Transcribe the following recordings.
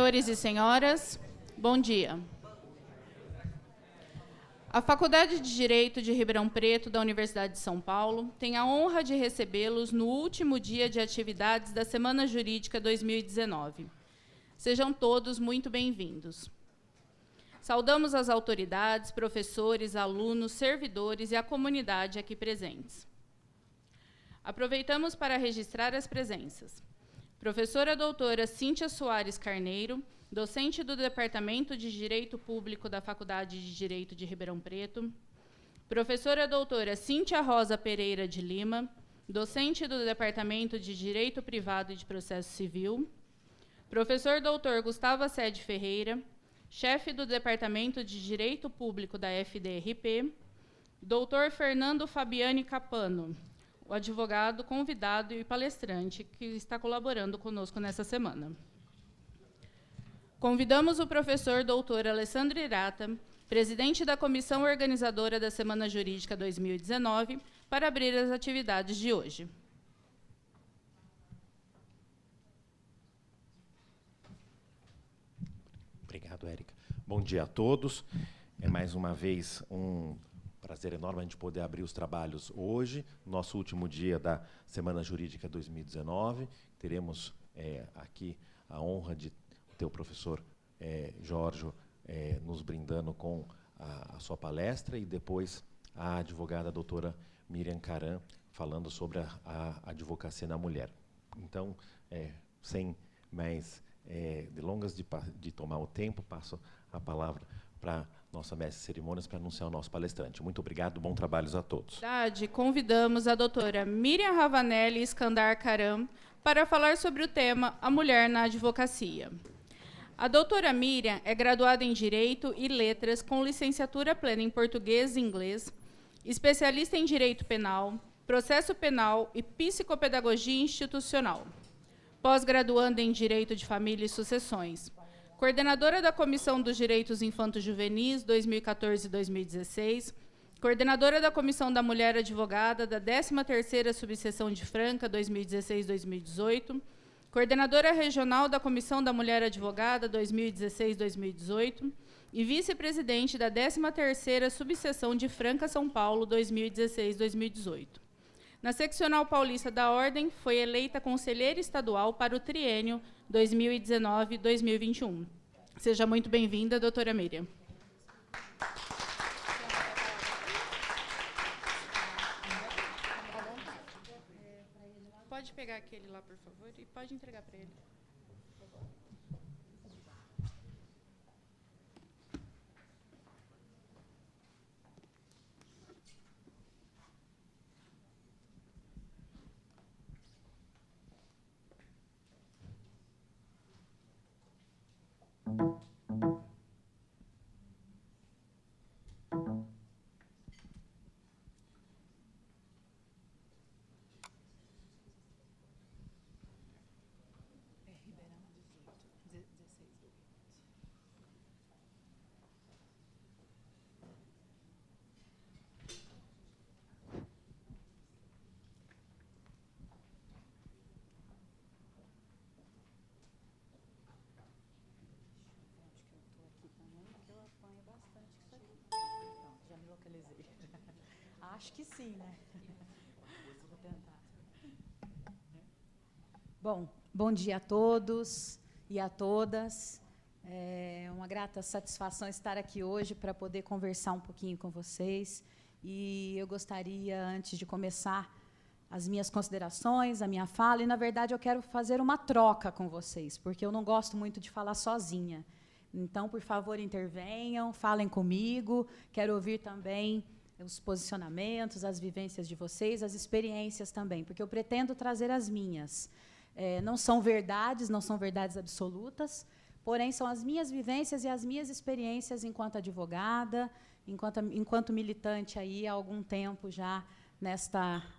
Senhores e senhoras, bom dia. A Faculdade de Direito de Ribeirão Preto, da Universidade de São Paulo, tem a honra de recebê-los no último dia de atividades da Semana Jurídica 2019. Sejam todos muito bem-vindos. Saudamos as autoridades, professores, alunos, servidores e a comunidade aqui presentes. Aproveitamos para registrar as presenças. Professora doutora Cíntia Soares Carneiro, docente do Departamento de Direito Público da Faculdade de Direito de Ribeirão Preto. Professora doutora Cíntia Rosa Pereira de Lima, docente do Departamento de Direito Privado e de Processo Civil. Professor doutor Gustavo Assede Ferreira, chefe do Departamento de Direito Público da FDRP. Doutor Fernando Fabiani Capano, o advogado convidado e palestrante que está colaborando conosco nessa semana. Convidamos o professor doutor Alessandro Irata, presidente da comissão organizadora da Semana Jurídica 2019, para abrir as atividades de hoje. Obrigado, Érica. Bom dia a todos. É mais uma vez um prazer enorme a gente poder abrir os trabalhos hoje, nosso último dia da Semana Jurídica 2019. Teremos aqui a honra de ter o professor Jorge nos brindando com a sua palestra e depois a advogada doutora Miriam Caram falando sobre a advocacia na mulher. Então, sem mais delongas de tomar o tempo, passo a palavra para nossa mestre de cerimônias para anunciar o nosso palestrante. Muito obrigado, bom trabalho a todos. Convidamos a doutora Miriam Ravanelli Iskandar Caram para falar sobre o tema A Mulher na Advocacia. A doutora Miriam é graduada em Direito e Letras com licenciatura plena em Português e Inglês, especialista em Direito Penal, Processo Penal e Psicopedagogia Institucional, pós-graduanda em Direito de Família e Sucessões, coordenadora da Comissão dos Direitos Infanto-Juvenis 2014-2016, coordenadora da Comissão da Mulher Advogada da 13ª Subseção de Franca 2016-2018, coordenadora regional da Comissão da Mulher Advogada 2016-2018 e vice-presidente da 13ª Subseção de Franca, São Paulo 2016-2018. Na seccional paulista da Ordem, foi eleita conselheira estadual para o triênio 2019-2021. Seja muito bem-vinda, doutora Miriam. Pode pegar aquele lá, por favor, e pode entregar para ele. Acho que sim, né? Vou tentar. Bom dia a todos e a todas. É uma grata satisfação estar aqui hoje para poder conversar um pouquinho com vocês. E eu gostaria, antes de começar as minhas considerações, a minha fala, e, na verdade, eu quero fazer uma troca com vocês, porque eu não gosto muito de falar sozinha. Então, por favor, intervenham, falem comigo. Quero ouvir também os posicionamentos, as vivências de vocês, as experiências também, porque eu pretendo trazer as minhas. Não são verdades absolutas, porém são as minhas vivências e as minhas experiências enquanto advogada, enquanto militante aí há algum tempo já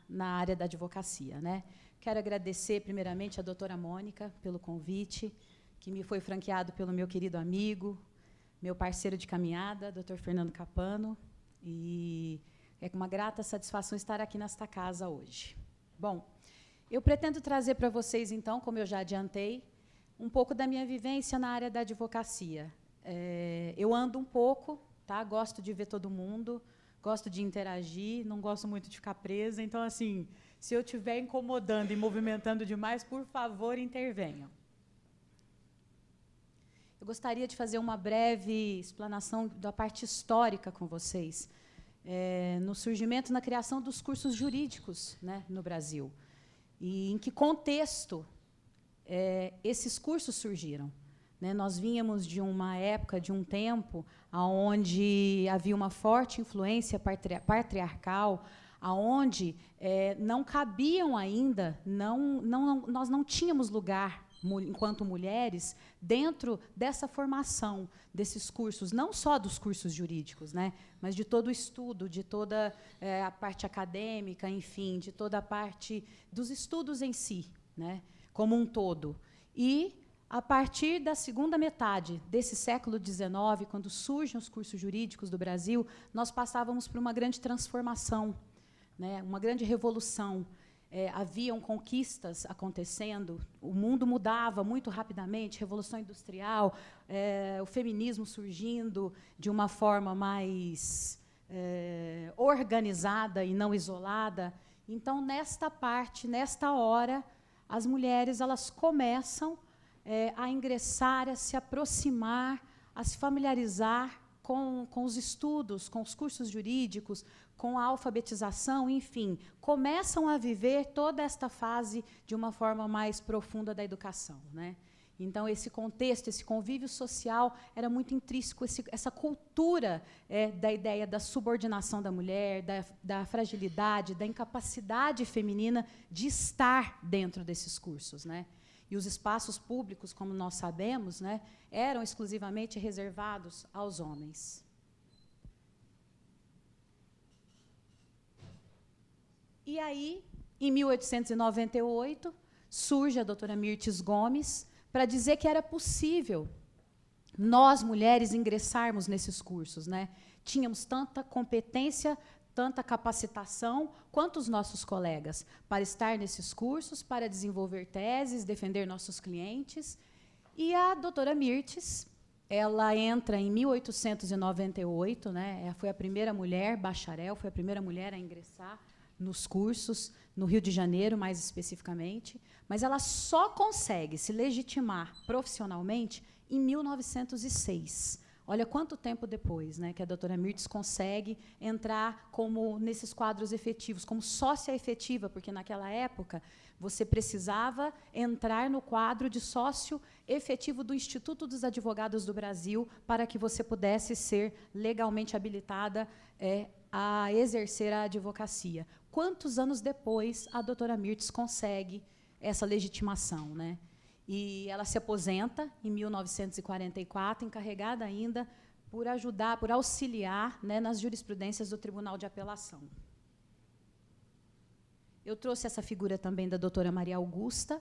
na área da advocacia, né? Quero agradecer primeiramente a doutora Mônica pelo convite, que me foi franqueado pelo meu querido amigo, meu parceiro de caminhada, doutor Fernando Capano. E é com uma grata satisfação estar aqui nesta casa hoje. Bom, eu pretendo trazer para vocês, então, como eu já adiantei, um pouco da minha vivência na área da advocacia. Eu ando um pouco, tá? Gosto de ver todo mundo, gosto de interagir, não gosto muito de ficar presa. Então, assim, se eu estiver incomodando e movimentando demais, por favor, intervenham. Eu gostaria de fazer uma breve explanação da parte histórica com vocês, no surgimento, na criação dos cursos jurídicos, né, no Brasil. E em que contexto esses cursos surgiram. Né? Nós vínhamos de uma época, de um tempo, onde havia uma forte influência patriarcal, onde não cabiam ainda, nós não tínhamos lugar, enquanto mulheres, dentro dessa formação, desses cursos, não só dos cursos jurídicos, né, mas de todo o estudo, de toda a parte acadêmica, enfim, de toda a parte dos estudos em si, né, como um todo. E, a partir da segunda metade desse século XIX, quando surgem os cursos jurídicos do Brasil, nós passávamos por uma grande transformação, né, uma grande revolução. Haviam conquistas acontecendo, o mundo mudava muito rapidamente, Revolução Industrial, o feminismo surgindo de uma forma mais organizada e não isolada. Então, nesta parte, nesta hora, as mulheres elas começam a ingressar, a se aproximar, a se familiarizar com os estudos, com os cursos jurídicos, com a alfabetização, enfim, começam a viver toda esta fase de uma forma mais profunda da educação, né? Então, esse contexto, esse convívio social era muito intrínseco, essa cultura da ideia da subordinação da mulher, da fragilidade, da incapacidade feminina de estar dentro desses cursos, né? E os espaços públicos, como nós sabemos, né, eram exclusivamente reservados aos homens. E aí, em 1898, surge a doutora Mirtes Gomes para dizer que era possível nós, mulheres, ingressarmos nesses cursos, né? Tínhamos tanta competência, tanta capacitação quanto os nossos colegas para estar nesses cursos, para desenvolver teses, defender nossos clientes. E a doutora Mirtes, ela entra em 1898, né? Foi a primeira mulher bacharel, foi a primeira mulher a ingressar nos cursos, no Rio de Janeiro, mais especificamente, mas ela só consegue se legitimar profissionalmente em 1906. Olha quanto tempo depois, né, que a doutora Mirtes consegue entrar como nesses quadros efetivos, como sócia efetiva, porque naquela época você precisava entrar no quadro de sócio efetivo do Instituto dos Advogados do Brasil para que você pudesse ser legalmente habilitada a exercer a advocacia. Quantos anos depois a doutora Mirtes consegue essa legitimação, né? E ela se aposenta em 1944, encarregada ainda por ajudar, por auxiliar, né, nas jurisprudências do Tribunal de Apelação. Eu trouxe essa figura também da doutora Maria Augusta,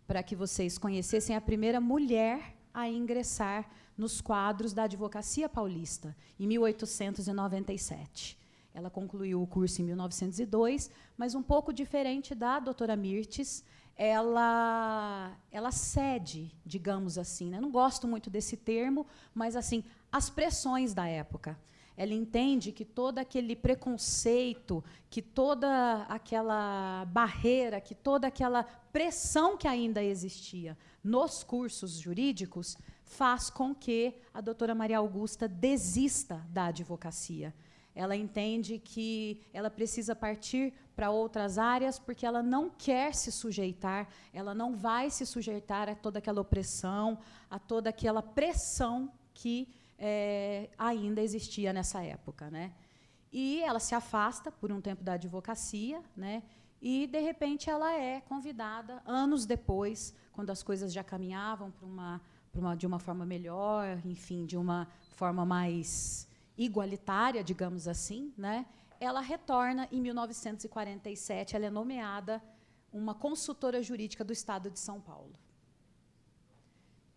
para que vocês conhecessem a primeira mulher a ingressar nos quadros da advocacia paulista, em 1897. Ela concluiu o curso em 1902, mas um pouco diferente da doutora Mirtes, ela cede, digamos assim, né? Não gosto muito desse termo, mas assim, as pressões da época. Ela entende que todo aquele preconceito, que toda aquela barreira, que toda aquela pressão que ainda existia nos cursos jurídicos faz com que a doutora Maria Augusta desista da advocacia. Ela entende que ela precisa partir para outras áreas porque ela não quer se sujeitar, ela não vai se sujeitar a toda aquela opressão, a toda aquela pressão que ainda existia nessa época, né? E ela se afasta por um tempo da advocacia, né? E, de repente, ela é convidada, anos depois, quando as coisas já caminhavam de uma forma melhor, enfim, de uma forma mais igualitária, digamos assim, né? Ela retorna em 1947, ela é nomeada uma consultora jurídica do Estado de São Paulo.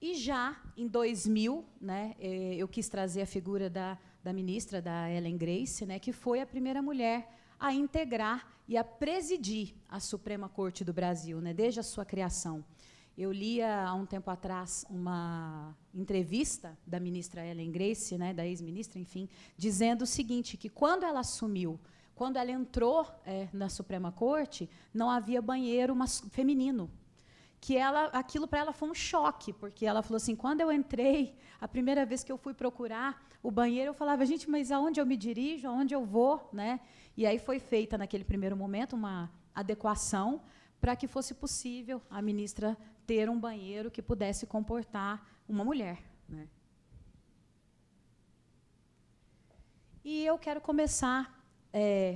E já em 2000, né, eu quis trazer a figura da ministra, da Ellen Grace, né, que foi a primeira mulher a integrar e a presidir a Suprema Corte do Brasil, né, desde a sua criação. Eu lia há um tempo atrás uma entrevista da ministra Ellen Grace, né, da ex-ministra, enfim, dizendo o seguinte, que quando ela assumiu, quando ela entrou na Suprema Corte, não havia banheiro feminino. Que aquilo para ela foi um choque, porque ela falou assim, quando eu entrei, a primeira vez que eu fui procurar o banheiro, eu falava, gente, mas aonde eu me dirijo, aonde eu vou? Né? E aí foi feita, naquele primeiro momento, uma adequação para que fosse possível a ministra ter um banheiro que pudesse comportar uma mulher. Né? E eu quero começar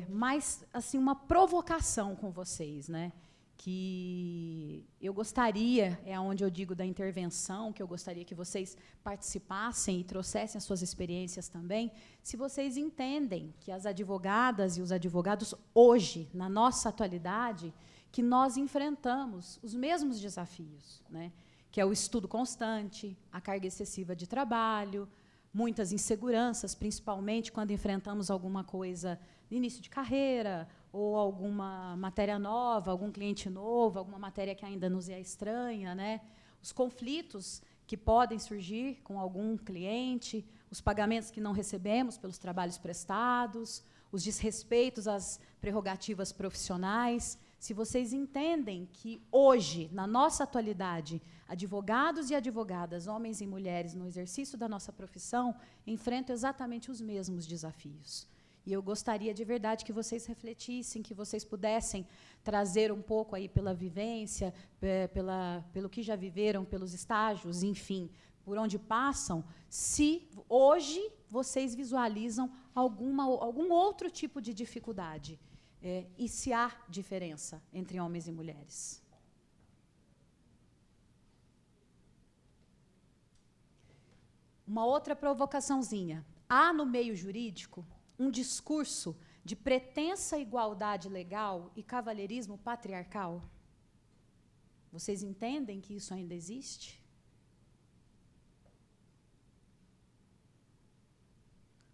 mais assim, uma provocação com vocês, né? Que eu gostaria, é onde eu digo da intervenção, que eu gostaria que vocês participassem e trouxessem as suas experiências também, se vocês entendem que as advogadas e os advogados hoje, na nossa atualidade, que nós enfrentamos os mesmos desafios, né? Que é o estudo constante, a carga excessiva de trabalho, muitas inseguranças, principalmente quando enfrentamos alguma coisa no início de carreira, ou alguma matéria nova, algum cliente novo, alguma matéria que ainda nos é estranha, né? Os conflitos que podem surgir com algum cliente, os pagamentos que não recebemos pelos trabalhos prestados, os desrespeitos às prerrogativas profissionais. Se vocês entendem que hoje, na nossa atualidade, advogados e advogadas, homens e mulheres, no exercício da nossa profissão, enfrentam exatamente os mesmos desafios. E eu gostaria de verdade que vocês refletissem, que vocês pudessem trazer um pouco aí pela vivência, pelo que já viveram, pelos estágios, enfim, por onde passam, se hoje vocês visualizam algum outro tipo de dificuldade, e se há diferença entre homens e mulheres. Uma outra provocaçãozinha. Há no meio jurídico um discurso de pretensa igualdade legal e cavalheirismo patriarcal? Vocês entendem que isso ainda existe?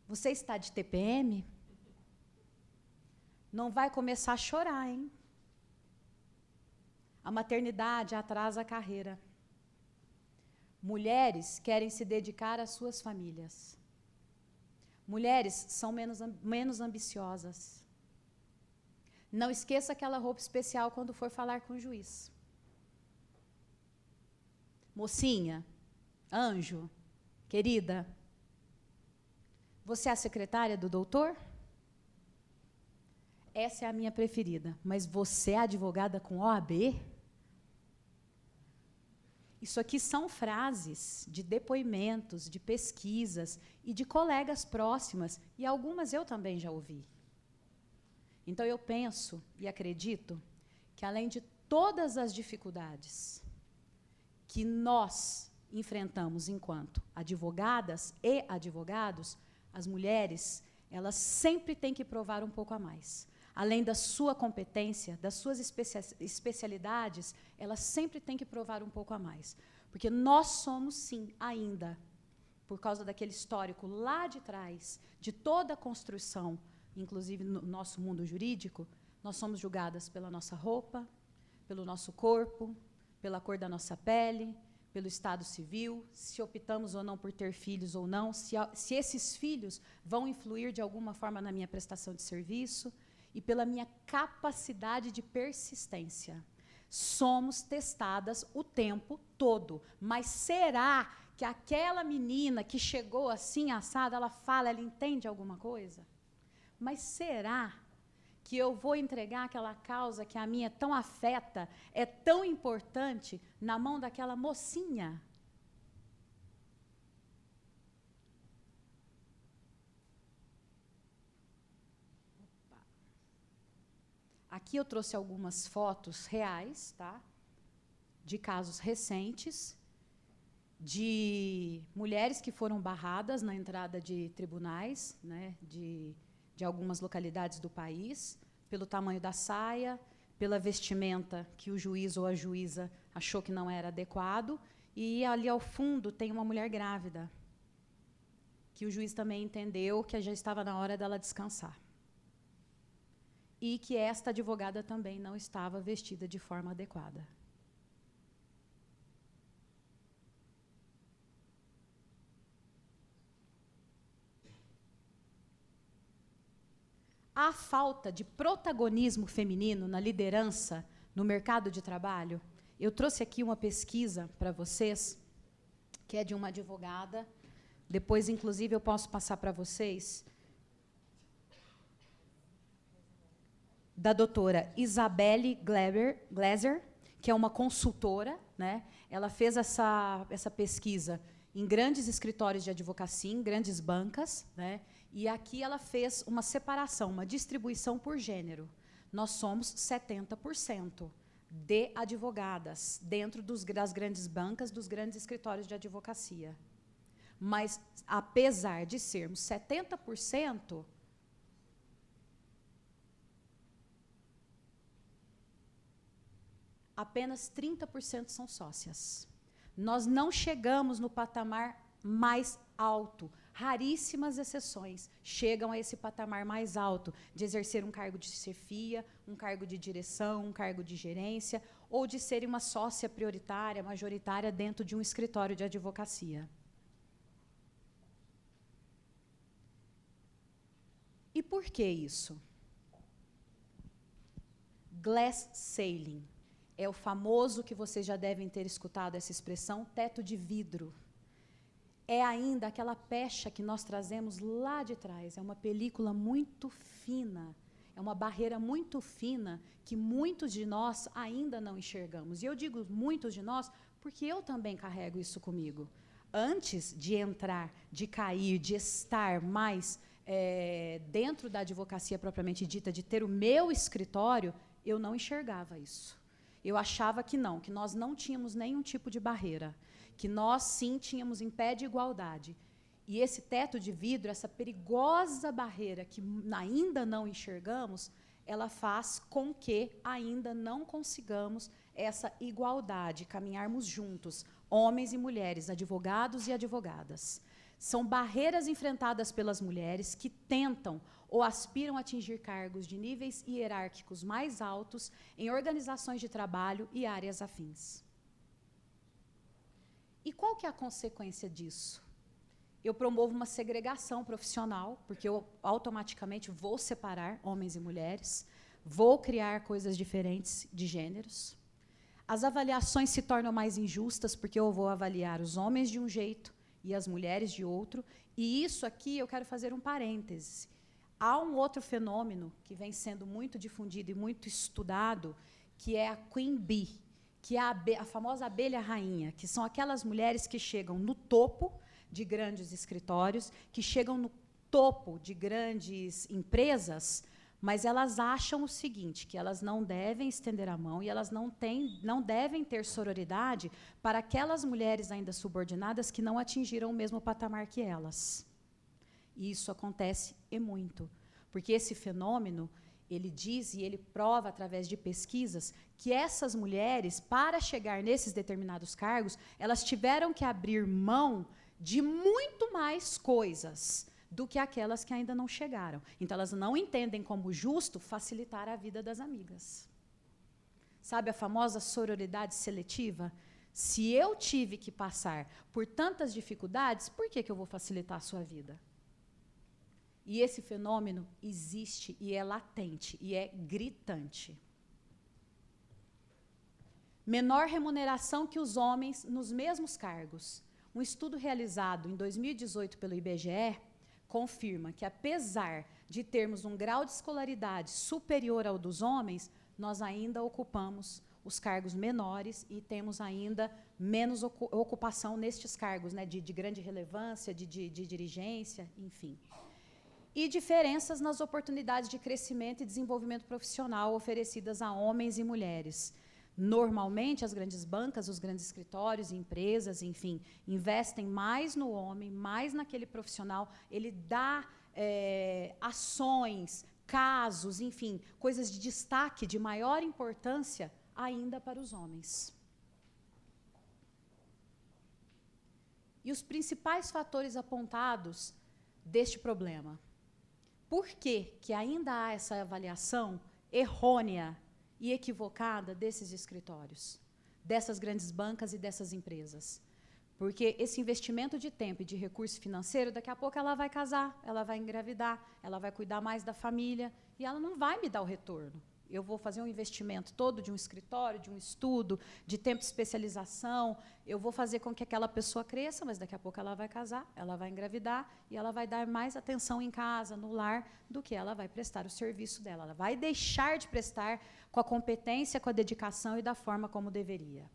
Você está de TPM? Não vai começar a chorar, hein? A maternidade atrasa a carreira. Mulheres querem se dedicar às suas famílias. Mulheres são menos ambiciosas. Não esqueça aquela roupa especial quando for falar com o juiz. Mocinha, anjo, querida, você é a secretária do doutor? Essa é a minha preferida. Mas você é advogada com OAB? Isso aqui são frases de depoimentos, de pesquisas e de colegas próximas, e algumas eu também já ouvi. Então, eu penso e acredito que, além de todas as dificuldades que nós enfrentamos enquanto advogadas e advogados, as mulheres, elas sempre têm que provar um pouco a mais. Além da sua competência, das suas especialidades, elas sempre têm que provar um pouco a mais. Porque nós somos, sim, ainda, por causa daquele histórico lá de trás, de toda a construção, inclusive no nosso mundo jurídico, nós somos julgadas pela nossa roupa, pelo nosso corpo, pela cor da nossa pele, pelo estado civil, se optamos ou não por ter filhos ou não, se esses filhos vão influir de alguma forma na minha prestação de serviço, e pela minha capacidade de persistência. Somos testadas o tempo todo. Mas será que aquela menina que chegou assim, assada, ela fala, ela entende alguma coisa? Mas será que eu vou entregar aquela causa que a minha tão afeta, é tão importante, na mão daquela mocinha? Aqui eu trouxe algumas fotos reais, tá? De casos recentes, de mulheres que foram barradas na entrada de tribunais, né, de algumas localidades do país, pelo tamanho da saia, pela vestimenta que o juiz ou a juíza achou que não era adequado, e ali ao fundo tem uma mulher grávida, que o juiz também entendeu que já estava na hora dela descansar. E que esta advogada também não estava vestida de forma adequada. há falta de protagonismo feminino na liderança no mercado de trabalho? Eu trouxe aqui uma pesquisa para vocês, que é de uma advogada. Depois, inclusive, eu posso passar para vocês, da doutora Isabelle Glaser, que é uma consultora, né? Ela fez essa pesquisa em grandes escritórios de advocacia, em grandes bancas, né? E aqui ela fez uma separação, uma distribuição por gênero. Nós somos 70% de advogadas dentro das grandes bancas, dos grandes escritórios de advocacia. Mas, apesar de sermos 70%, apenas 30% são sócias. Nós não chegamos no patamar mais alto. Raríssimas exceções chegam a esse patamar mais alto, de exercer um cargo de chefia, um cargo de direção, um cargo de gerência, ou de serem uma sócia prioritária, majoritária, dentro de um escritório de advocacia. E por que isso? Glass ceiling. É o famoso, que vocês já devem ter escutado essa expressão, teto de vidro. É ainda aquela pecha que nós trazemos lá de trás. É uma película muito fina, é uma barreira muito fina que muitos de nós ainda não enxergamos. E eu digo muitos de nós porque eu também carrego isso comigo. Antes de entrar, de cair, de estar mais dentro da advocacia propriamente dita, de ter o meu escritório, eu não enxergava isso. Eu achava que não, que nós não tínhamos nenhum tipo de barreira, que nós, sim, tínhamos em pé de igualdade. E esse teto de vidro, essa perigosa barreira que ainda não enxergamos, ela faz com que ainda não consigamos essa igualdade, caminharmos juntos, homens e mulheres, advogados e advogadas. São barreiras enfrentadas pelas mulheres que tentam ou aspiram a atingir cargos de níveis hierárquicos mais altos em organizações de trabalho e áreas afins. E qual que é a consequência disso? Eu promovo uma segregação profissional, porque eu automaticamente vou separar homens e mulheres, vou criar coisas diferentes de gêneros. As avaliações se tornam mais injustas, porque eu vou avaliar os homens de um jeito e as mulheres de outro. E isso aqui eu quero fazer um parêntese. Há um outro fenômeno que vem sendo muito difundido e muito estudado, que é a Queen Bee, que é a famosa abelha rainha, que são aquelas mulheres que chegam no topo de grandes escritórios, que chegam no topo de grandes empresas, mas elas acham o seguinte, que elas não devem estender a mão e elas não devem ter sororidade para aquelas mulheres ainda subordinadas que não atingiram o mesmo patamar que elas. E isso acontece e muito, porque esse fenômeno, ele diz e ele prova através de pesquisas que essas mulheres, para chegar nesses determinados cargos, elas tiveram que abrir mão de muito mais coisas do que aquelas que ainda não chegaram. Então, elas não entendem como justo facilitar a vida das amigas. Sabe a famosa sororidade seletiva? Se eu tive que passar por tantas dificuldades, por que eu vou facilitar a sua vida? E esse fenômeno existe e é latente e é gritante. Menor remuneração que os homens nos mesmos cargos. Um estudo realizado em 2018 pelo IBGE confirma que, apesar de termos um grau de escolaridade superior ao dos homens, nós ainda ocupamos os cargos menores e temos ainda menos ocupação nestes cargos, né, de grande relevância, de dirigência, enfim. E diferenças nas oportunidades de crescimento e desenvolvimento profissional oferecidas a homens e mulheres. Normalmente, as grandes bancas, os grandes escritórios, empresas, enfim, investem mais no homem, mais naquele profissional, ele dá ações, casos, enfim, coisas de destaque, de maior importância ainda para os homens. E os principais fatores apontados deste problema? Por que ainda há essa avaliação errônea e equivocada desses escritórios, dessas grandes bancas e dessas empresas? Porque esse investimento de tempo e de recurso financeiro, daqui a pouco ela vai casar, ela vai engravidar, ela vai cuidar mais da família, e ela não vai me dar o retorno. Eu vou fazer um investimento todo de um escritório, de um estudo, de tempo de especialização, eu vou fazer com que aquela pessoa cresça, mas daqui a pouco ela vai casar, ela vai engravidar, e ela vai dar mais atenção em casa, no lar, do que ela vai prestar o serviço dela. Ela vai deixar de prestar com a competência, com a dedicação e da forma como deveria.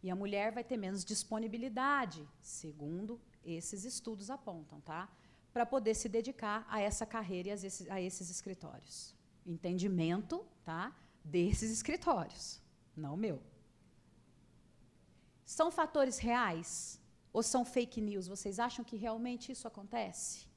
E a mulher vai ter menos disponibilidade, segundo esses estudos apontam, tá? Para poder se dedicar a essa carreira e a esses escritórios. Entendimento, tá? Desses escritórios, não meu. São fatores reais ou são fake news? Vocês acham que realmente isso acontece?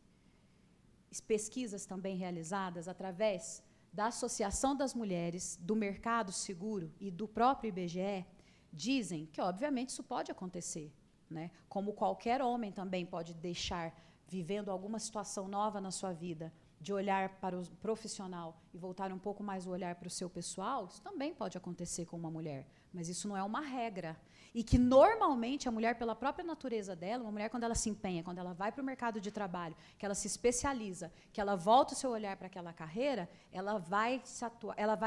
Pesquisas também realizadas através da Associação das Mulheres, do Mercado Seguro e do próprio IBGE dizem que, obviamente, isso pode acontecer, né? Como qualquer homem também pode deixar, vivendo alguma situação nova na sua vida, de olhar para o profissional e voltar um pouco mais o olhar para o seu pessoal, isso também pode acontecer com uma mulher. Mas isso não é uma regra. E que, normalmente, a mulher, pela própria natureza dela, uma mulher, quando ela se empenha, quando ela vai para o mercado de trabalho, que ela se especializa, que ela volta o seu olhar para aquela carreira, ela vai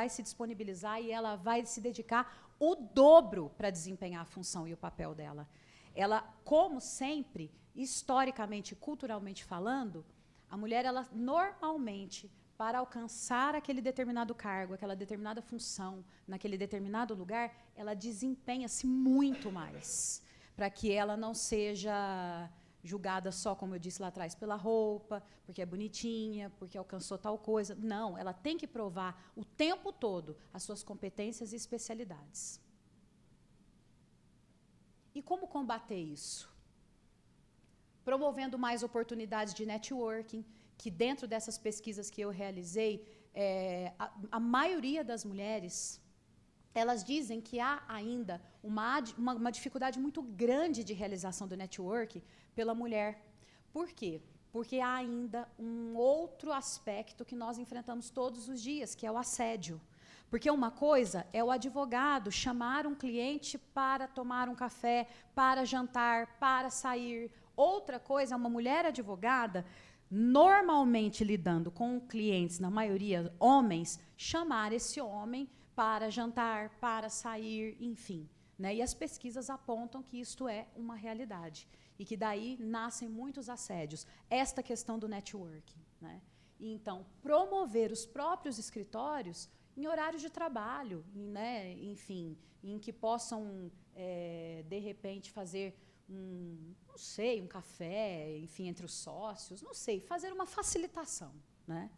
se disponibilizar e ela vai se dedicar o dobro para desempenhar a função e o papel dela. Ela, como sempre, historicamente, culturalmente falando, a mulher, ela normalmente, para alcançar aquele determinado cargo, aquela determinada função, naquele determinado lugar, ela desempenha-se muito mais, para que ela não seja julgada só, como eu disse lá atrás, pela roupa, porque é bonitinha, porque alcançou tal coisa. Não, ela tem que provar o tempo todo as suas competências e especialidades. E como combater isso? Promovendo mais oportunidades de networking, que dentro dessas pesquisas que eu realizei, a maioria das mulheres, elas dizem que há ainda uma dificuldade muito grande de realização do networking pela mulher. Por quê? Porque há ainda um outro aspecto que nós enfrentamos todos os dias, que é o assédio. Porque uma coisa é o advogado chamar um cliente para tomar um café, para jantar, para sair. Outra coisa é uma mulher advogada, normalmente lidando com clientes, na maioria homens, chamar esse homem para jantar, para sair, enfim. Né? E as pesquisas apontam que isto é uma realidade. E que daí nascem muitos assédios. Esta questão do networking. Né? E, então, promover os próprios escritórios em horários de trabalho, né? Enfim, em que possam, de repente, fazer não sei, um café, enfim, entre os sócios, não sei, fazer uma facilitação, né?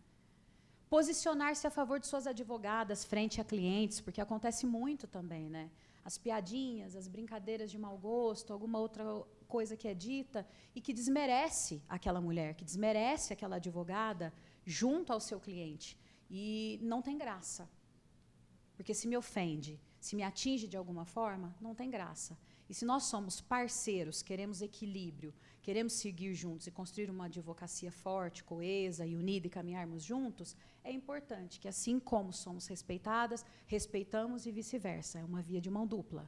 Posicionar-se a favor de suas advogadas frente a clientes, porque acontece muito também, né? As piadinhas, as brincadeiras de mau gosto, alguma outra coisa que é dita e que desmerece aquela mulher, que desmerece aquela advogada junto ao seu cliente. E não tem graça, porque se me ofende, se me atinge de alguma forma, não tem graça. E se nós somos parceiros, queremos equilíbrio, queremos seguir juntos e construir uma advocacia forte, coesa e unida e caminharmos juntos, é importante que, assim como somos respeitadas, respeitamos e vice-versa. É uma via de mão dupla.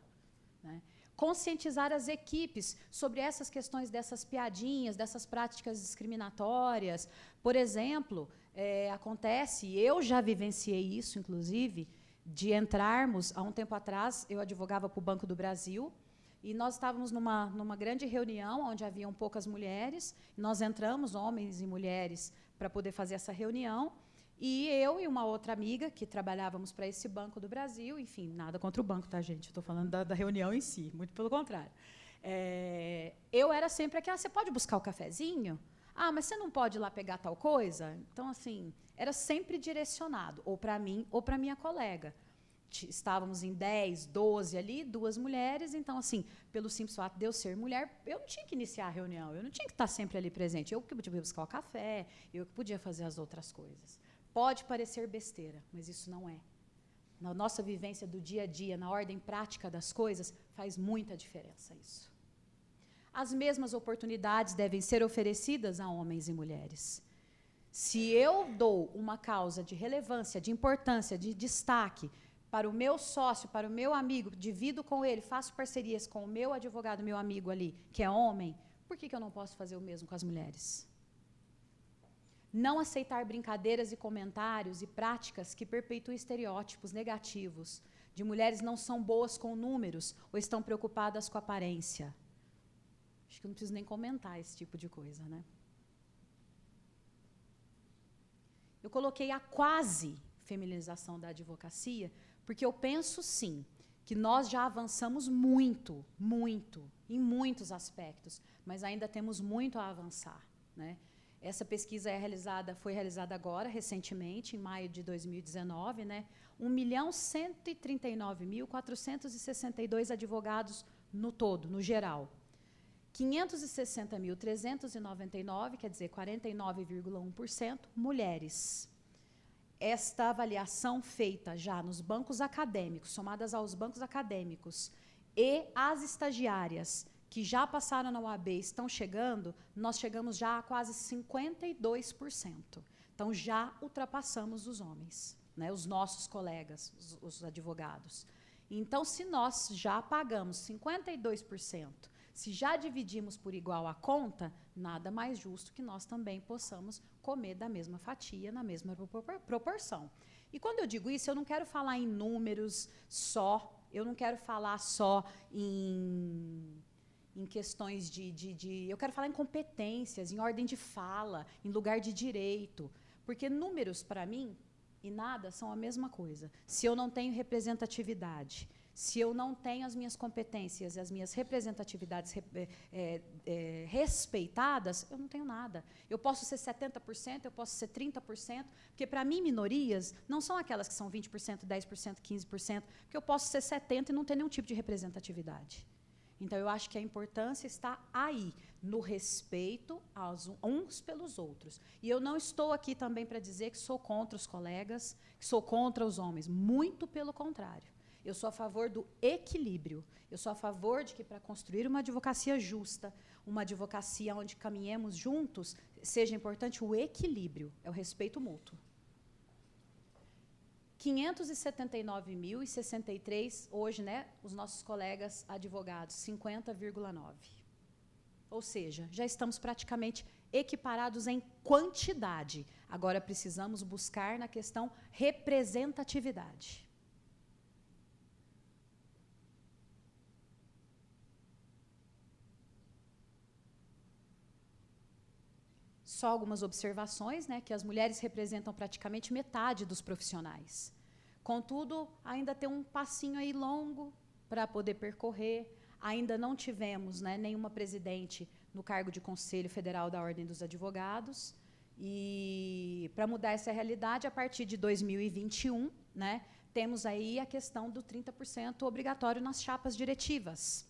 Né? Conscientizar as equipes sobre essas questões dessas piadinhas, dessas práticas discriminatórias. Por exemplo, acontece, e eu já vivenciei isso, inclusive, de entrarmos, há um tempo atrás, eu advogava para o Banco do Brasil, e nós estávamos numa grande reunião, onde haviam poucas mulheres, nós entramos, homens e mulheres, para poder fazer essa reunião, e eu e uma outra amiga, que trabalhávamos para esse Banco do Brasil, enfim, nada contra o banco, tá, gente? Estou falando da reunião em si, muito pelo contrário. Eu era sempre aquela, você pode buscar o cafezinho? Ah, mas você não pode ir lá pegar tal coisa? Então, assim, era sempre direcionado, ou para mim, ou para minha colega. Estávamos em 10, 12 ali, 2 mulheres, então, assim, pelo simples fato de eu ser mulher, eu não tinha que iniciar a reunião, eu não tinha que estar sempre ali presente, eu que podia buscar o café, eu que podia fazer as outras coisas. Pode parecer besteira, mas isso não é. Na nossa vivência do dia a dia, na ordem prática das coisas, faz muita diferença isso. As mesmas oportunidades devem ser oferecidas a homens e mulheres. Se eu dou uma causa de relevância, de importância, de destaque, para o meu sócio, para o meu amigo, divido com ele, faço parcerias com o meu advogado, meu amigo ali, que é homem, por que eu não posso fazer o mesmo com as mulheres? Não aceitar brincadeiras e comentários e práticas que perpetuam estereótipos negativos de mulheres não são boas com números ou estão preocupadas com a aparência. Acho que eu não preciso nem comentar esse tipo de coisa, né? Eu coloquei a quase feminização da advocacia, porque eu penso, sim, que nós já avançamos muito, em muitos aspectos, mas ainda temos muito a avançar, né? Essa pesquisa foi realizada agora, recentemente, em maio de 2019, né? 1.139.462 advogados no todo, no geral. 560.399, quer dizer, 49,1%, mulheres. Esta avaliação feita já nos bancos acadêmicos, somadas aos bancos acadêmicos e as estagiárias que já passaram na UAB e estão chegando, nós chegamos já a quase 52%. Então, já ultrapassamos os homens, né, os nossos colegas, os advogados. Então, se nós já pagamos 52%, se já dividimos por igual a conta, nada mais justo que nós também possamos comer da mesma fatia, na mesma proporção. E quando eu digo isso, eu não quero falar em números só, eu não quero falar só em questões eu quero falar em competências, em ordem de fala, em lugar de direito. Porque números, para mim, e nada são a mesma coisa. Se eu não tenho representatividade, se eu não tenho as minhas competências e as minhas representatividades respeitadas, eu não tenho nada. Eu posso ser 70%, eu posso ser 30%, porque, para mim, minorias não são aquelas que são 20%, 10%, 15%, porque eu posso ser 70% e não ter nenhum tipo de representatividade. Então, eu acho que a importância está aí, no respeito uns pelos outros. E eu não estou aqui também para dizer que sou contra os colegas, que sou contra os homens. Muito pelo contrário. Eu sou a favor do equilíbrio. Eu sou a favor de que, para construir uma advocacia justa, uma advocacia onde caminhemos juntos, seja importante o equilíbrio, é o respeito mútuo. 579.063, hoje, né, os nossos colegas advogados, 50,9. Ou seja, já estamos praticamente equiparados em quantidade. Agora precisamos buscar na questão representatividade. Só algumas observações, né, que as mulheres representam praticamente metade dos profissionais. Contudo, ainda tem um passinho aí longo para poder percorrer. Ainda não tivemos, né, nenhuma presidente no cargo de Conselho Federal da Ordem dos Advogados. E, para mudar essa realidade, a partir de 2021, né, temos aí a questão do 30% obrigatório nas chapas diretivas.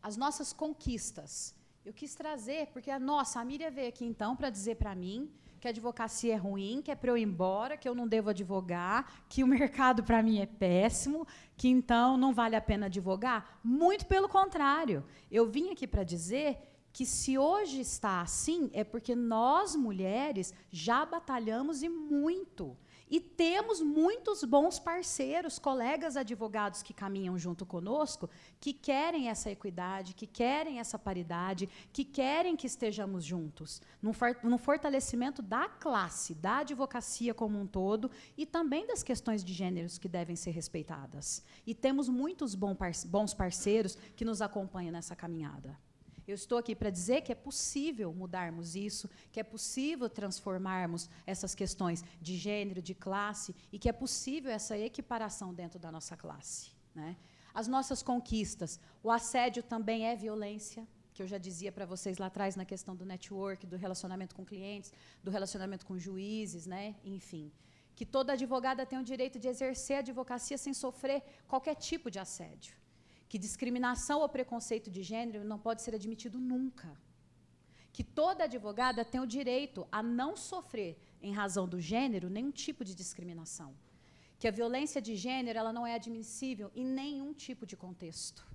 As nossas conquistas. Eu quis trazer, porque a Miriam veio aqui, então, para dizer para mim que a advocacia é ruim, que é para eu ir embora, que eu não devo advogar, que o mercado, para mim, é péssimo, que, então, não vale a pena advogar. Muito pelo contrário. Eu vim aqui para dizer que, se hoje está assim, é porque nós, mulheres, já batalhamos e muito. E temos muitos bons parceiros, colegas advogados que caminham junto conosco, que querem essa equidade, que querem essa paridade, que querem que estejamos juntos, no fortalecimento da classe, da advocacia como um todo, e também das questões de gêneros que devem ser respeitadas. E temos muitos bons parceiros que nos acompanham nessa caminhada. Eu estou aqui para dizer que é possível mudarmos isso, que é possível transformarmos essas questões de gênero, de classe, e que é possível essa equiparação dentro da nossa classe, né? As nossas conquistas. O assédio também é violência, que eu já dizia para vocês lá atrás na questão do network, do relacionamento com clientes, do relacionamento com juízes, né? Enfim. Que toda advogada tem o direito de exercer a advocacia sem sofrer qualquer tipo de assédio. Que discriminação ou preconceito de gênero não pode ser admitido nunca. Que toda advogada tem o direito a não sofrer, em razão do gênero, nenhum tipo de discriminação. Que a violência de gênero ela não é admissível em nenhum tipo de contexto.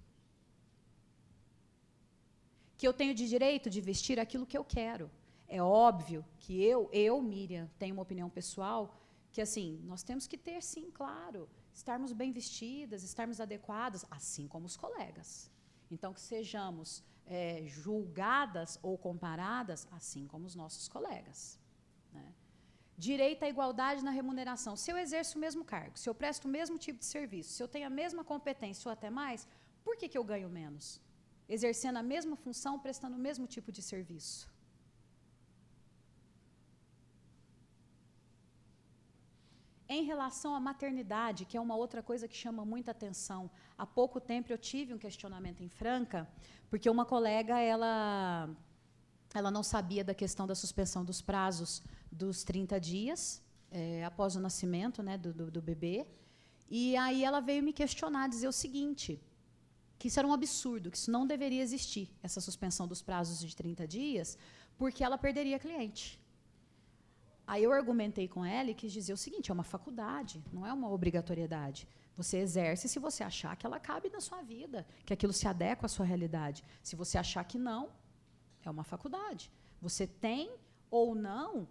Que eu tenho de direito de vestir aquilo que eu quero. É óbvio que eu, Miriam, tenho uma opinião pessoal, que, assim, nós temos que ter, sim, claro, estarmos bem vestidas, estarmos adequadas, assim como os colegas. Então, que sejamos julgadas ou comparadas, assim como os nossos colegas. Né? Direito à igualdade na remuneração. Se eu exerço o mesmo cargo, se eu presto o mesmo tipo de serviço, se eu tenho a mesma competência ou até mais, por que eu ganho menos? Exercendo a mesma função, prestando o mesmo tipo de serviço. Em relação à maternidade, que é uma outra coisa que chama muita atenção, há pouco tempo eu tive um questionamento em Franca, porque uma colega, ela não sabia da questão da suspensão dos prazos dos 30 dias, após o nascimento, né, do bebê, e aí ela veio me questionar, dizer o seguinte, que isso era um absurdo, que isso não deveria existir, essa suspensão dos prazos de 30 dias, porque ela perderia cliente. Aí eu argumentei com ela e quis dizer o seguinte, é uma faculdade, não é uma obrigatoriedade. Você exerce se você achar que ela cabe na sua vida, que aquilo se adequa à sua realidade. Se você achar que não, é uma faculdade. Você tem ou não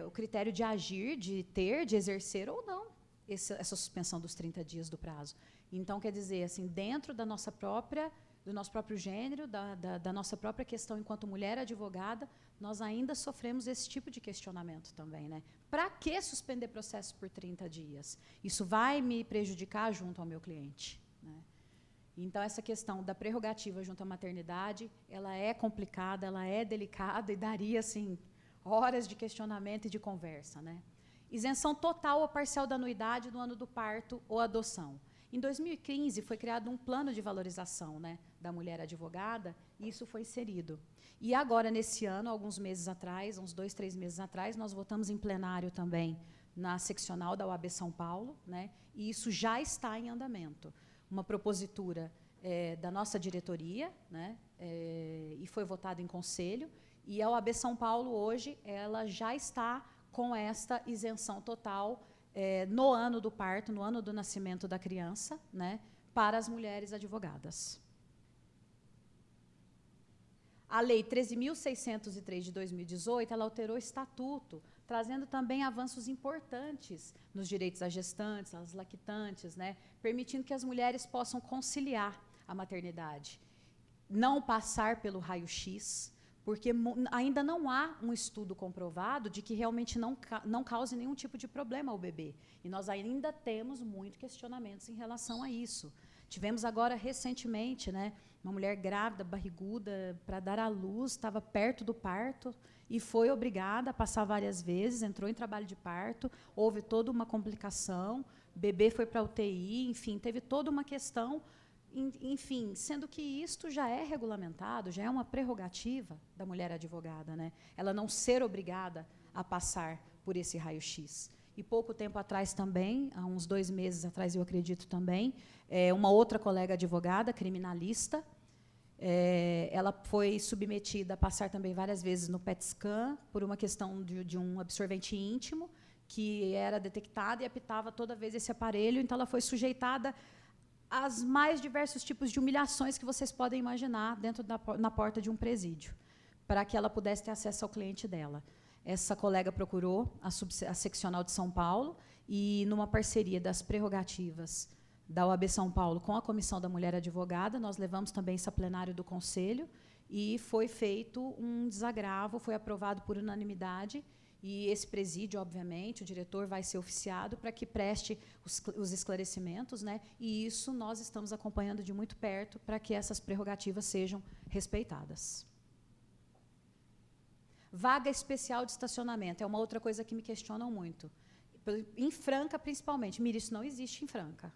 o critério de agir, de ter, de exercer ou não essa suspensão dos 30 dias do prazo. Então, quer dizer, assim, dentro da nossa própria, do nosso próprio gênero, da nossa própria questão enquanto mulher advogada, nós ainda sofremos esse tipo de questionamento também. Né? Para que suspender processo por 30 dias? Isso vai me prejudicar junto ao meu cliente. Né? Então, essa questão da prerrogativa junto à maternidade, ela é complicada, ela é delicada e daria assim, horas de questionamento e de conversa. Né? Isenção total ou parcial da anuidade no ano do parto ou adoção. Em 2015, foi criado um plano de valorização, né, da mulher advogada, e isso foi inserido. E agora, nesse ano, alguns meses atrás, uns 2, 3 meses atrás, nós votamos em plenário também na seccional da OAB São Paulo, né, e isso já está em andamento. Uma propositura da nossa diretoria, né, e foi votado em conselho, e a OAB São Paulo, hoje, ela já está com esta isenção total no ano do parto, no ano do nascimento da criança, né, para as mulheres advogadas. A Lei 13.603 de 2018, ela alterou o estatuto, trazendo também avanços importantes nos direitos às gestantes, às lactantes, né, permitindo que as mulheres possam conciliar a maternidade, não passar pelo raio-x, porque ainda não há um estudo comprovado de que realmente não cause nenhum tipo de problema ao bebê. E nós ainda temos muitos questionamentos em relação a isso. Tivemos agora, recentemente, né, uma mulher grávida, barriguda, para dar à luz, estava perto do parto e foi obrigada a passar várias vezes, entrou em trabalho de parto, houve toda uma complicação, o bebê foi para a UTI, enfim, teve toda uma questão. Enfim, sendo que isto já é regulamentado, já é uma prerrogativa da mulher advogada, né? Ela não ser obrigada a passar por esse raio-x. E pouco tempo atrás também, há uns 2 meses atrás, eu acredito também, uma outra colega advogada, criminalista, ela foi submetida a passar também várias vezes no PET scan por uma questão de um absorvente íntimo, que era detectado e apitava toda vez esse aparelho, então ela foi sujeitada as mais diversos tipos de humilhações que vocês podem imaginar dentro na porta de um presídio, para que ela pudesse ter acesso ao cliente dela. Essa colega procurou a seccional de São Paulo e, numa parceria das prerrogativas da OAB São Paulo com a Comissão da Mulher Advogada, nós levamos também isso a plenário do Conselho e foi feito um desagravo, foi aprovado por unanimidade. E esse presídio, obviamente, o diretor vai ser oficiado para que preste os esclarecimentos, né? E isso nós estamos acompanhando de muito perto para que essas prerrogativas sejam respeitadas. Vaga especial de estacionamento é uma outra coisa que me questionam muito. Em Franca, principalmente. Mira, isso não existe em Franca.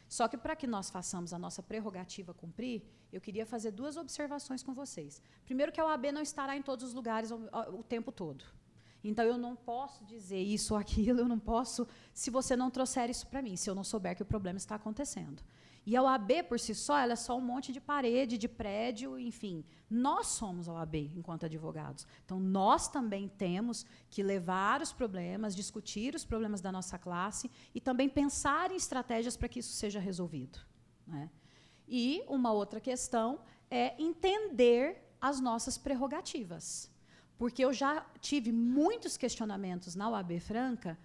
Só que, para que nós façamos a nossa prerrogativa cumprir, eu queria fazer 2 observações com vocês. Primeiro, que a OAB não estará em todos os lugares o tempo todo. Então, eu não posso dizer isso ou aquilo, eu não posso, se você não trouxer isso para mim, se eu não souber que o problema está acontecendo. E a OAB, por si só, ela é só um monte de parede, de prédio, enfim. Nós somos a OAB, enquanto advogados. Então, nós também temos que levar os problemas, discutir os problemas da nossa classe e também pensar em estratégias para que isso seja resolvido. Né? E uma outra questão é entender as nossas prerrogativas. Porque eu já tive muitos questionamentos na OAB Franca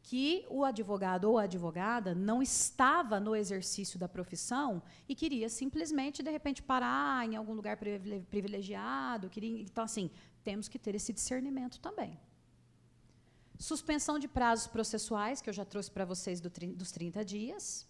que o advogado ou a advogada não estava no exercício da profissão e queria simplesmente, de repente, parar em algum lugar privilegiado. Então, assim, temos que ter esse discernimento também. Suspensão de prazos processuais, que eu já trouxe para vocês dos 30 dias.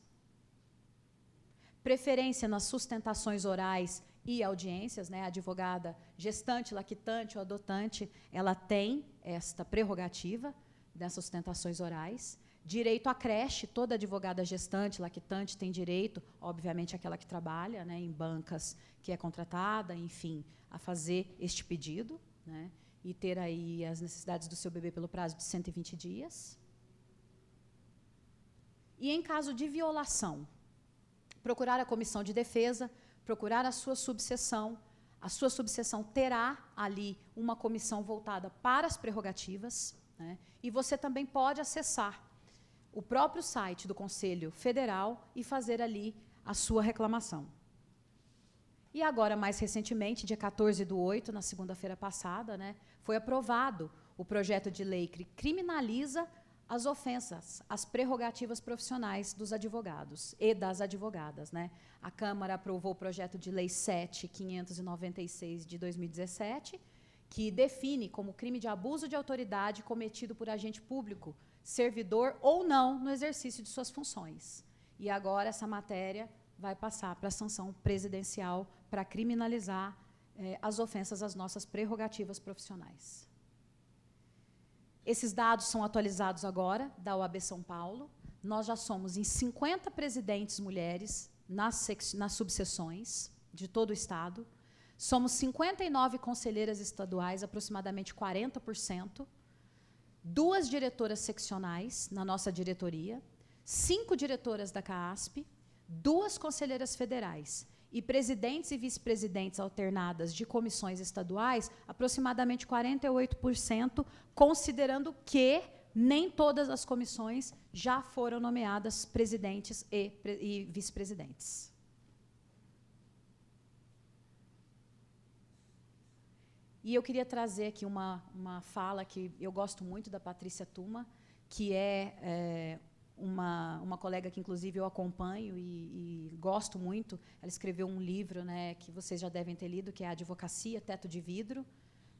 Preferência nas sustentações orais e audiências, né? A advogada gestante, lactante ou adotante, ela tem esta prerrogativa das sustentações orais. Direito à creche, toda advogada gestante, lactante tem direito, obviamente aquela que trabalha, né, em bancas, que é contratada, enfim, a fazer este pedido, né, e ter aí as necessidades do seu bebê pelo prazo de 120 dias. E em caso de violação, procurar a comissão de defesa, procurar a sua subseção terá ali uma comissão voltada para as prerrogativas, né? E você também pode acessar o próprio site do Conselho Federal e fazer ali a sua reclamação. E agora, mais recentemente, dia 14/8, na segunda-feira passada, né, foi aprovado o projeto de lei que criminaliza as ofensas, as prerrogativas profissionais dos advogados e das advogadas, né? A Câmara aprovou o projeto de lei 7.596 de 2017, que define como crime de abuso de autoridade cometido por agente público, servidor ou não, no exercício de suas funções. E agora essa matéria vai passar para a sanção presidencial para criminalizar as ofensas às nossas prerrogativas profissionais. Esses dados são atualizados agora, da OAB São Paulo. Nós já somos em 50 presidentes mulheres nas subseções de todo o Estado. Somos 59 conselheiras estaduais, aproximadamente 40%, 2 diretoras seccionais na nossa diretoria, 5 diretoras da CAASP, 2 conselheiras federais e presidentes e vice-presidentes alternadas de comissões estaduais, aproximadamente 48%, considerando que nem todas as comissões já foram nomeadas presidentes e vice-presidentes. E eu queria trazer aqui uma fala que eu gosto muito da Patrícia Tuma, que é uma colega que, inclusive, eu acompanho e gosto muito. Ela escreveu um livro, né, que vocês já devem ter lido, que é a Advocacia, Teto de Vidro,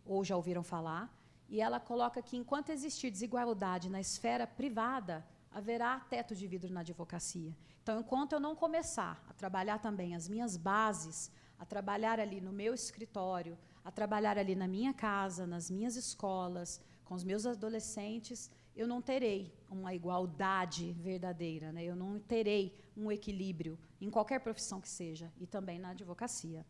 ou já ouviram falar. E ela coloca que, enquanto existir desigualdade na esfera privada, haverá teto de vidro na advocacia. Então, enquanto eu não começar a trabalhar também as minhas bases, a trabalhar ali no meu escritório, a trabalhar ali na minha casa, nas minhas escolas, com os meus adolescentes, eu não terei uma igualdade verdadeira, né? Eu não terei um equilíbrio em qualquer profissão que seja, e também na advocacia.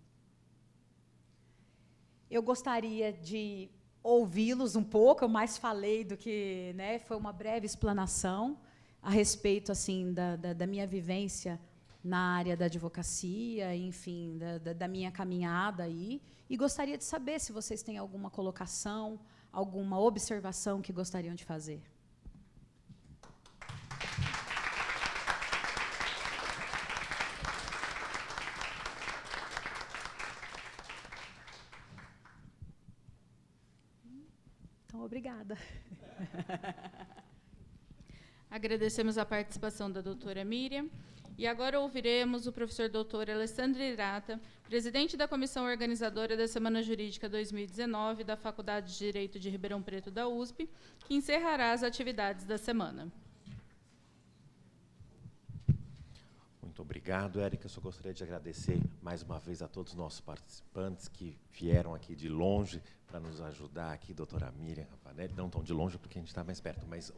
Eu gostaria de ouvi-los um pouco, eu mais falei do que, né, foi uma breve explanação a respeito, assim, da minha vivência na área da advocacia, enfim, da minha caminhada aí, e gostaria de saber se vocês têm alguma colocação, alguma observação que gostariam de fazer. Então, obrigada. Agradecemos a participação da doutora Miriam. E agora ouviremos o professor doutor Alessandro Irata, presidente da Comissão Organizadora da Semana Jurídica 2019 da Faculdade de Direito de Ribeirão Preto da USP, que encerrará as atividades da semana. Muito obrigado, Érica. Eu só gostaria de agradecer mais uma vez a todos os nossos participantes que vieram aqui de longe para nos ajudar aqui, doutora Miriam Ravanelli, não tão de longe porque a gente está mais perto, mas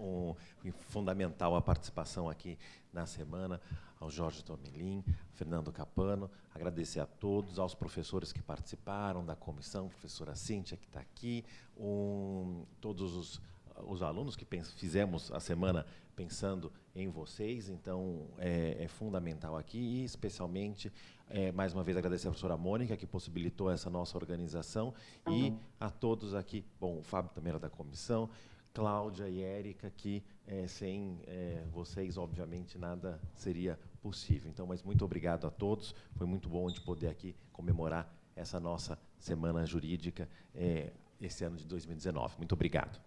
fundamental a participação aqui na semana, ao Jorge Tomelin, Fernando Capano, agradecer a todos, aos professores que participaram da comissão, professora Cíntia, que está aqui, todos os alunos que fizemos a semana pensando em vocês, então é fundamental aqui, e especialmente, mais uma vez, agradecer a professora Mônica, que possibilitou essa nossa organização, e a todos aqui, bom, o Fábio também era da comissão, Cláudia e Érica, que sem vocês, obviamente, nada seria possível. Então, mas muito obrigado a todos, foi muito bom de poder aqui comemorar essa nossa Semana Jurídica esse ano de 2019. Muito obrigado.